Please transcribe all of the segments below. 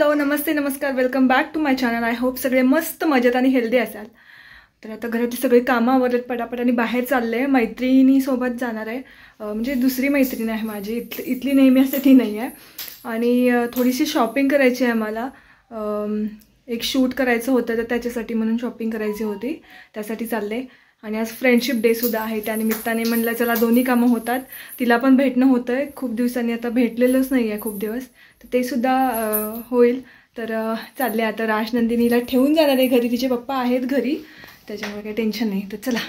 Hello नमस्ते नमस्कार welcome back to my channel. I hope सगळे मस्त मजेत आणि हेल्दी असाल. तर आता घरातली सगळी कामं आवरत पटापट आणि बाहेर चालले. मैत्रिणीसोबत जाणार आहे, म्हणजे दुसरी मैत्रीण आहे माझी, इथली नेहमी असते ती नाही आहे. आणि थोडीशी शॉपिंग करायची आहे मला. एक शूट करायचं होतं तर त्याच्यासाठी म्हणून शॉपिंग करायची होती, त्यासाठी चालले. आणि आज फ्रेंडशिप डे सुद्धा आहे, त्यानिमित्ताने म्हणलं चला दोन्ही कामं होतात. तिला पण भेटणं होतं आहे, खूप दिवसांनी आता भेटलेलंच नाही आहे खूप दिवस, तर ते सुद्धा होईल. तर चालले आता. राजनंदिनीला ठेवून जाणार आहे घरी, तिचे पप्पा आहेत घरी, त्याच्यामुळे काही टेन्शन नाही. तर चला.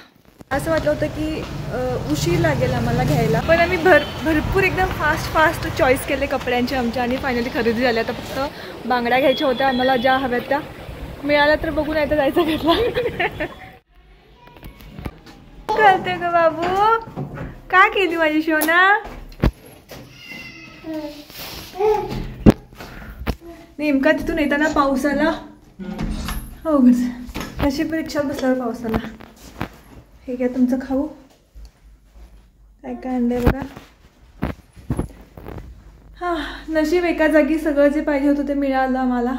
असं वाटलं होतं की उशीर लागेल आम्हाला घ्यायला, पण आम्ही भरपूर एकदम फास्ट चॉईस केले कपड्यांचे आमच्या आणि फायनली खरेदी झाली. आता फक्त बांगड्या घ्यायच्या होत्या आम्हाला, ज्या हव्यात त्या मिळाल्या तर बघून येतं जायचं घरला. करते ग बाबू, काय केली माझी शोना? नेमका तिथून येताना पाऊस आला. हो कशी रिक्षात बसल्यावर पाऊस आला. हे घ्या तुमचं खाऊ. काय काय आणलंय बघा. हां, नशीब एका जागी सगळं जे पाहिजे होतं ते मिळालं आम्हाला.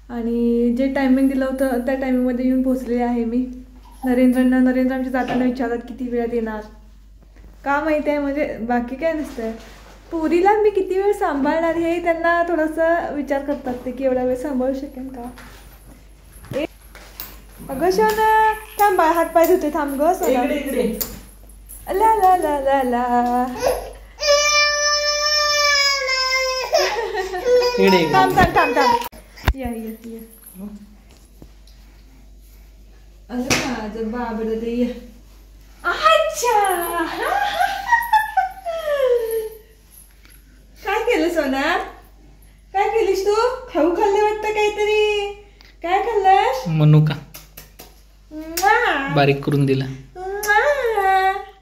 आणि जे टायमिंग दिलं होतं त्या टायमिंगमध्ये येऊन पोचलेले आहे मी. नरेंद्र आमच्या जाताना विचारतात किती वेळात येणार, का माहिती आहे, म्हणजे बाकी काय नसतं. पुरीला मी किती वेळ सांभाळणार हे त्यांना थोडासा विचार करतात ते, की एवढा वेळ सांभाळू शकेन का. अगं शोना थांब, हात पाय धुते, थांब ग सोना. ला ला ला ला ला थांब थांब थांब थांब. या माझं बाबड ते. अच्छा काय केलं सोना, काय केलीस तू? खाऊ खाल्ले वाटतं काहीतरी. काय खाल्लंस? मनुका बारीक करून दिला.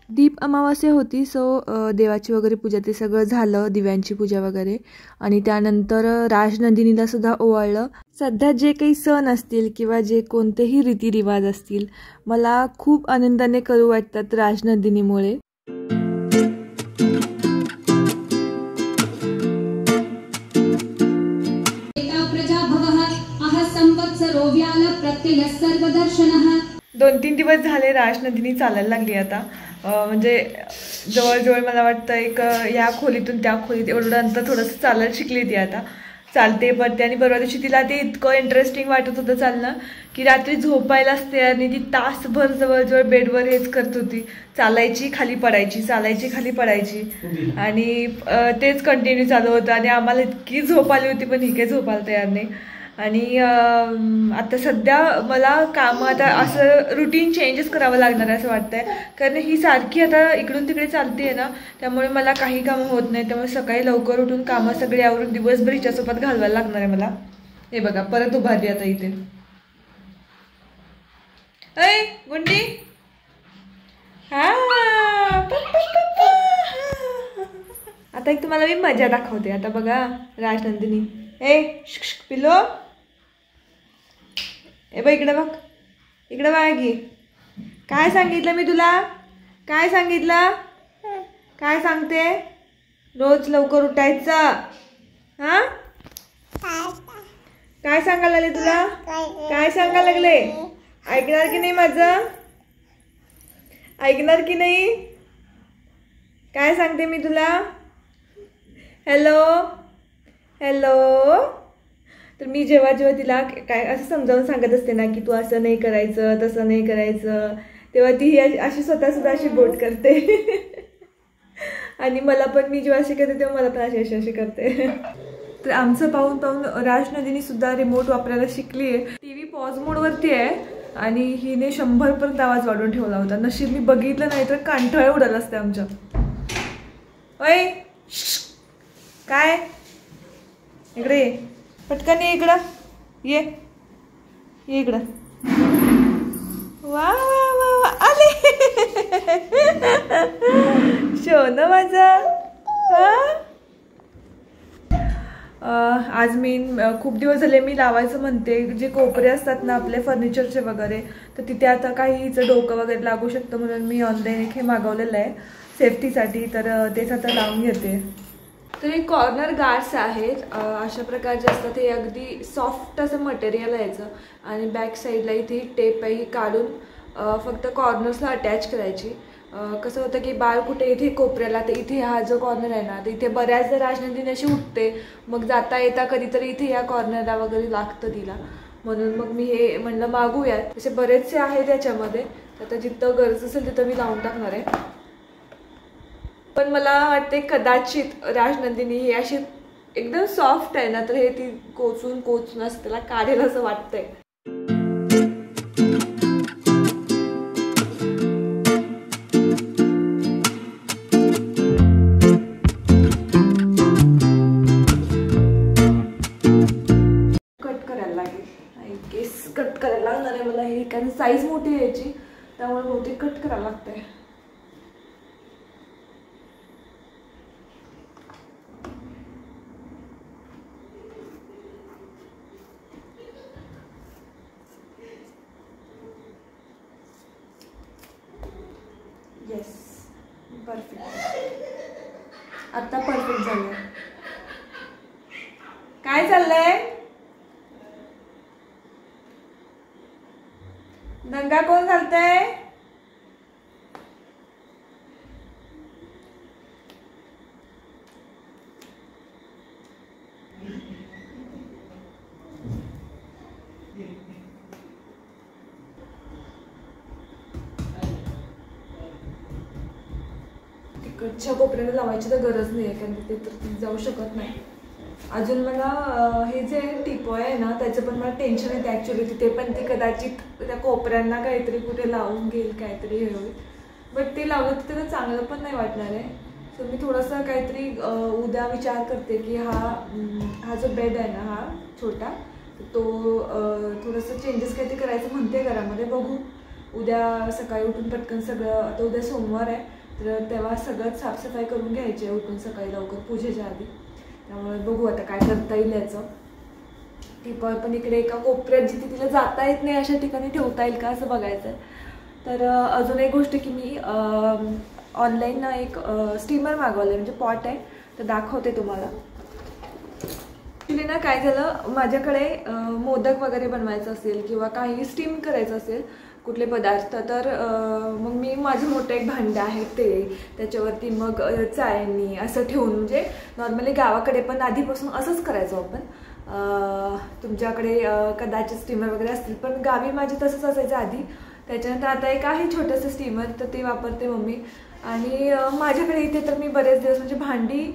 दीप अमावास्या होती, सो देवाची वगैरे पूजा ते सगळं झालं, दिव्यांची पूजा वगैरे. आणि त्यानंतर राजनंदिनीला सुद्धा ओवाळलं. सध्या जे काही सण असतील किंवा जे कोणतेही रीतिरिवाज असतील, मला खूप आनंदाने करू वाटतात राजनंदिनीमुळे. दोन तीन दिवस झाले राजनंदिनी चालायला लागली आता. म्हणजे जवळजवळ मला वाटतं एक या खोलीतून त्या खोलीत एवढं अंतर थोडंसं चालायला शिकली ती आता. चालते पडते. आणि परवा दिवशी तिला ते इतकं इंटरेस्टिंग वाटत होतं चालणं की रात्री झोपायलाच तयार नाही. ती तासभर जवळजवळ बेडवर हेच करत होती, चालायची खाली पडायची, चालायची खाली पडायची. आणि तेच कंटिन्यू चालू होतं. आणि आम्हाला इतकी झोप आली होती पण ही काही झोपायला तयार नाही. आणि आता सध्या मला कामं आता असं रुटीन चेंजेस करावं लागणार आहे असं वाटतंय, कारण ही सारखी आता इकडून तिकडे चालते आहे ना, त्यामुळे मला काही कामं होत नाही. त्यामुळे सकाळी लवकर उठून कामं सगळी आवरून दिवसभर हिच्यासोबत घालवायला लागणार आहे मला. हे बघा परत उभारली आता इथे. ऐ गुंडी, हा आता एक तुम्हाला मी मजा दाखवते. आता बघा राजनंदिनी. पिलो, ए बघ इकडे, बघ इकडे बघ की. काय सांगितलं मी तुला, काय सांगितलं, काय सांगते? रोज लवकर उठायचं. हा काय सांगायला लागले तुला, काय सांगायला लागले? ऐकणार की नाही माझं, ऐकणार की नाही? काय सांगते मी तुला? Hello hello. तर मी जेव्हा तिला काय असं समजावून सांगत असते ना की तू असं नाही करायचं, तसं नाही करायचं, तेव्हा ती अशी स्वतःसुद्धा अशी बोट करते. आणि मला पण, मी जेव्हा अशी करते तेव्हा मला पण अशी करते. तर आमचं पाहून राजनंदिनी सुद्धा रिमोट वापरायला शिकली आहे. TV पॉज मोडवरती आहे आणि हिने 100 पर्यंत आवाज वाढवून ठेवला होता. नशीब मी बघितलं नाही तर कांठळे उडालं असते आमच्या. ओय काय, इकडे ये पटकन, ये इकडं, ये इकडं. वा वा वा वा आले शोन माझं. आज मी खूप दिवस झाले मी लावायचं म्हणते, जे कोपरे असतात ना आपले फर्निचरचे वगैरे, तर तिथे आता काही हिचं डोकं वगैरे लागू शकतं म्हणून मी ऑनलाईन एक हे मागवलेलं आहे सेफ्टीसाठी. तर तेच आता लावून घेते. तर हे कॉर्नर गार्ड्स आहेत, अशा प्रकारचे असतात. हे अगदी सॉफ्ट असं मटेरियल आहे याचं आणि बॅक साईडला इथे टेप आहे, ही काढून फक्त कॉर्नर्सला अटॅच करायची. कसं होतं की बाळ कुठे इथे कोपऱ्याला, तर इथे हा जो कॉर्नर आहे ना, तर इथे बऱ्याचदा राजनंदिनी अशी उठते, मग जाता येता कधीतरी इथे या कॉर्नरला वगैरे लागतं तिला. म्हणून मग मी हे म्हणलं मागूयात. तसे बरेचसे आहेत याच्यामध्ये, तर जिथं गरज असेल तिथं मी लावून टाकणार आहे. पण मला वाटते कदाचित राजनंदिनी ही अशी एकदम सॉफ्ट आहे ना, तर हे ती कोचून असं त्याला काढेल असं वाटतंय. कट करायला लागणार आहे मला हे, कारण साईज मोठी आहे याची, त्यामुळे बहुतेक कट करायला लागतंय. Yes, perfect. आता परफेक्ट झालं. काय चाललंय? दंगा कोण घालतंय? तिकडच्या कोपऱ्याला लावायची तर गरज नाही आहे, कारण ते तर जाऊ शकत नाही. अजून मला हे जे टिपॉय आहे ना, त्याचं पण मला टेन्शन येते ॲक्च्युली. तिथे पण ते कदाचित त्या कोपऱ्यांना काहीतरी कुठे लावून घेईल, काहीतरी हे होईल. बट ते लावलं तर त्याला चांगलं पण नाही वाटणार आहे. सो मी थोडासा काहीतरी उद्या विचार करते की हा जो बेड आहे ना, हा छोटा, तो थोडंसं चेंजेस काहीतरी करायचं म्हणते घरामध्ये. बघू उद्या सकाळी उठून पटकन सगळं, आता उद्या सोमवार आहे तर तेव्हा सगळं साफसफाई करून घ्यायची आहे उठून सकाळी लवकर पूजेच्या आधी. त्यामुळे बघू आता काय करता येईल याचं. टिपॉय पण इकडे एका कोपऱ्यात जिथे तिला जाता येत नाही अशा ठिकाणी ठेवता येईल का असं बघायचं आहे. तर अजून एक गोष्ट की मी ऑनलाईन ना एक स्टीमर मागवलं आहे, म्हणजे पॉट आहे, तर दाखवते तुम्हाला. ॲक्च्युली ना काय झालं, माझ्याकडे मोदक वगैरे बनवायचं असेल किंवा काही स्टीम करायचं असेल कुठले पदार्थ, तर मग मी माझं मोठं एक भांडं आहे ते, त्याच्यावरती मग चाळणी असं ठेवून, म्हणजे नॉर्मली गावाकडे पण आधीपासून असंच करायचो आपण. तुमच्याकडे कदाचित स्टीमर वगैरे असतील, पण गावी माझे तसंच असायचं आधी. त्याच्यानंतर आता एक आहे छोटंसं स्टीमर, तर ते वापरते मम्मी. आणि माझ्याकडे इथे तर मी बरेच दिवस म्हणजे भांडी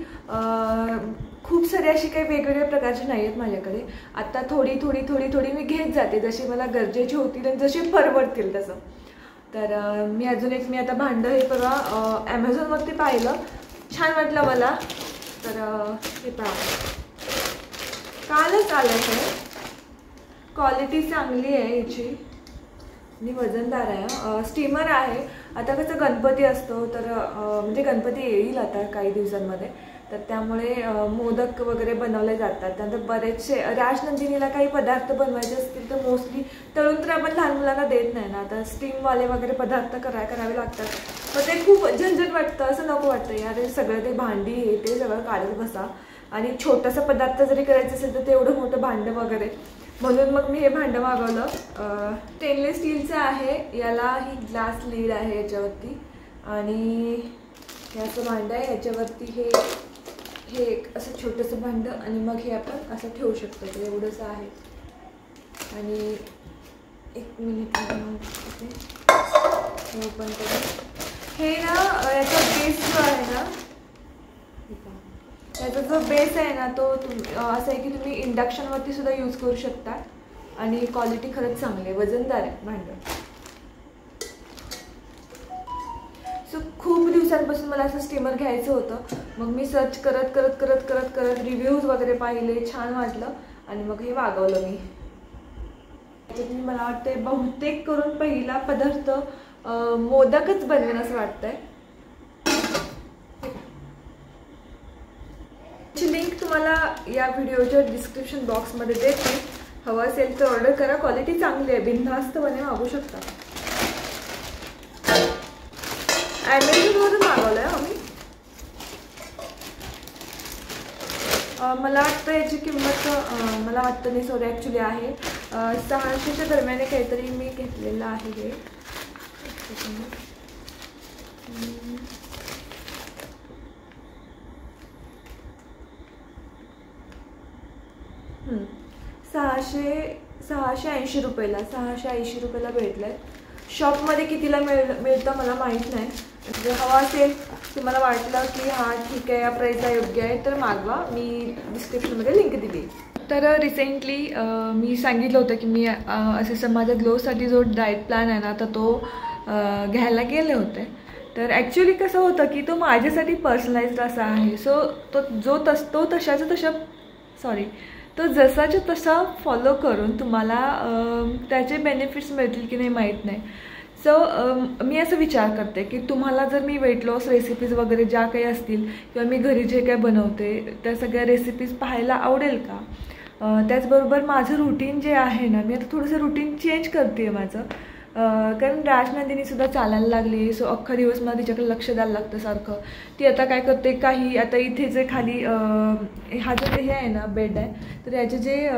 खूप सारी अशी काही वेगवेगळ्या प्रकारची नाही आहेत माझ्याकडे. आता थोडी थोडी थोडी थोडी मी घेत जाते, जशी मला गरजेची होतील आणि जशी परवडतील तसं. तर मी अजून एक आता भांडं हे परवा ॲमेझॉनवरती पाहिलं, छान वाटलं मला. तर हे पहा, कालच आलं आहे. क्वालिटी चांगली आहे याची आणि वजनदार आहे. स्टीमर आहे. आता कसं गणपती असतो, तर म्हणजे गणपती येईल आता काही दिवसांमध्ये, तर त्यामुळे मोदक वगैरे बनवले जातात. त्यानंतर बरेचसे राजनंदिनीला काही पदार्थ बनवायचे असतील तर मोस्टली तळून तर आपण लहान मुलांना देत नाही ना, आता स्टीमवाले वगैरे पदार्थ करावे लागतात. मग ते खूप झंझट वाटतं, असं नको वाटतं यार सगळं ते भांडी हे ते सगळं काढत बसा. आणि छोटासा पदार्थ जरी करायचं असेल तर तेवढं मोठं भांडं वगैरे, म्हणून मग मी हे भांडं मागवलं. स्टेनलेस स्टीलचं आहे, याला ही ग्लास लीड आहे याच्यावरती, आणि हे असं भांडं आहे. याच्यावरती हे एक असं छोटंसं भांडं, आणि मग हे आपण असं ठेवू शकतो, तर एवढंसं आहे. आणि एक मिनिट ओपन करू. हे ना याचा बेस जो आहे ना, याचा जो बेस आहे ना, तो असं आहे की तुम्ही इंडक्शनवरती सुद्धा यूज करू शकता. आणि क्वालिटी खरंच चांगली आहे, वजनदार आहे भांडं. सो खूप दिवसांपासून मला असं स्टीमर घ्यायचं होतं. मग मी सर्च करत रिव्ह्यूज वगैरे पाहिले, छान वाटलं आणि मग हे मागवलं मी. त्याच्यात मला वाटते बहुतेक करून पहिला पदार्थ मोदकच बनवेन असं वाटतंय. लिंक तुम्हाला या व्हिडिओच्या डिस्क्रिप्शन बॉक्समध्ये देते. हवं असेल तर ऑर्डर करा, क्वालिटी चांगली आहे, बिनधास्तपणे मागू शकता. ॲमेझॉनवरून मागवलं आहे आम्ही. मला वाटतं याची किंमत मला वाटतं नाही, सॉरी, ॲक्च्युली आहे 600च्या दरम्यान काहीतरी मी घेतलेलं आहे हे. 680 रुपयाला 680 रुपयाला भेटलं आहे. शॉपमध्ये कितीला मिळतं मला माहीत नाही. जर हवा असेल, तुम्हाला वाटलं की हां ठीक आहे या प्राईसला योग्य आहे तर मागवा, मी डिस्क्रिप्शनमध्ये लिंक दिली. तर रिसेंटली मी सांगितलं होतं की मी असं माझ्या ग्लोसाठी जो डाएट प्लॅन आहे ना तर तो घ्यायला गेले होते. तर ॲक्च्युली कसं होतं की तो माझ्यासाठी पर्सनलाइज्ड असा आहे. सो तो जसाच्या तसा फॉलो करून तुम्हाला त्याचे बेनिफिट्स मिळतील की नाही माहीत नाही. सो मी असं विचार करते की तुम्हाला जर मी वेट लॉस रेसिपीज वगैरे ज्या काही असतील किंवा मी घरी जे काही बनवते त्या सगळ्या रेसिपीज पाहायला आवडेल का. त्याचबरोबर माझं रुटीन जे आहे ना, मी आता थोडंसं रुटीन चेंज करते आहे माझं, कारण राजनंदिनीसुद्धा चालायला लागली. सो अख्खा दिवस मला तिच्याकडे लक्ष द्यायला लागतं सारखं. ती आता काय करते, काही आता इथे जे खाली हा जो हे आहे ना बेड आहे, तर याचे जे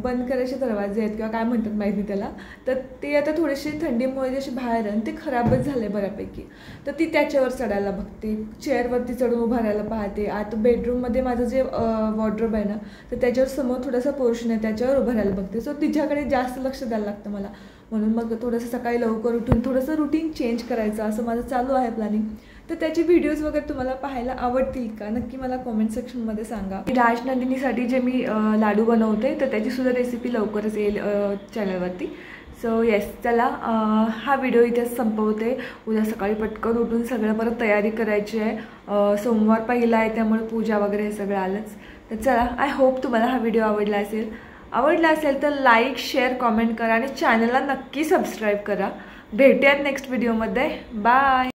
बंद करायचे दरवाजे आहेत किंवा काय म्हणतात माहिती त्याला, तर ते आता थोडीशी थंडीमुळे जशी बाहेर आहे ते खराबच झाले बऱ्यापैकी. तर ती त्याच्यावर चढायला बघते, चेअरवरती चढून उभा राहायला पाहते. आता बेडरूममध्ये माझं जे वॉर्डरोब आहे ना तर त्याच्यावर समोर थोडासा पोर्शन आहे त्याच्यावर उभं राहायला बघते. सो तिच्याकडे जास्त लक्ष द्यायला लागतं मला. म्हणून मग थोडंसं सकाळी लवकर उठून थोडंसं रुटीन चेंज करायचं असं माझं चालू आहे प्लॅनिंग. तर त्याचे व्हिडिओज वगैरे तुम्हाला पाहायला आवडतील का नक्की मला कॉमेंट सेक्शनमध्ये सांगा. राजनंदिनीसाठी जे मी लाडू बनवते तर त्याचीसुद्धा रेसिपी लवकरच येईल चॅनलवरती. सो येस, चला हा व्हिडिओ इथेच संपवते. उद्या सकाळी पटकन उठून सगळं परत तयारी करायची आहे. सोमवार पहिला आहे त्यामुळे पूजा वगैरे हे सगळं आलंच. तर चला, आय होप तुम्हाला हा व्हिडिओ आवडला असेल तर लाईक, शेअर, कॉमेंट करा आणि चॅनलला नक्की सबस्क्राईब करा. भेटूयात नेक्स्ट व्हिडिओमध्ये. बाय.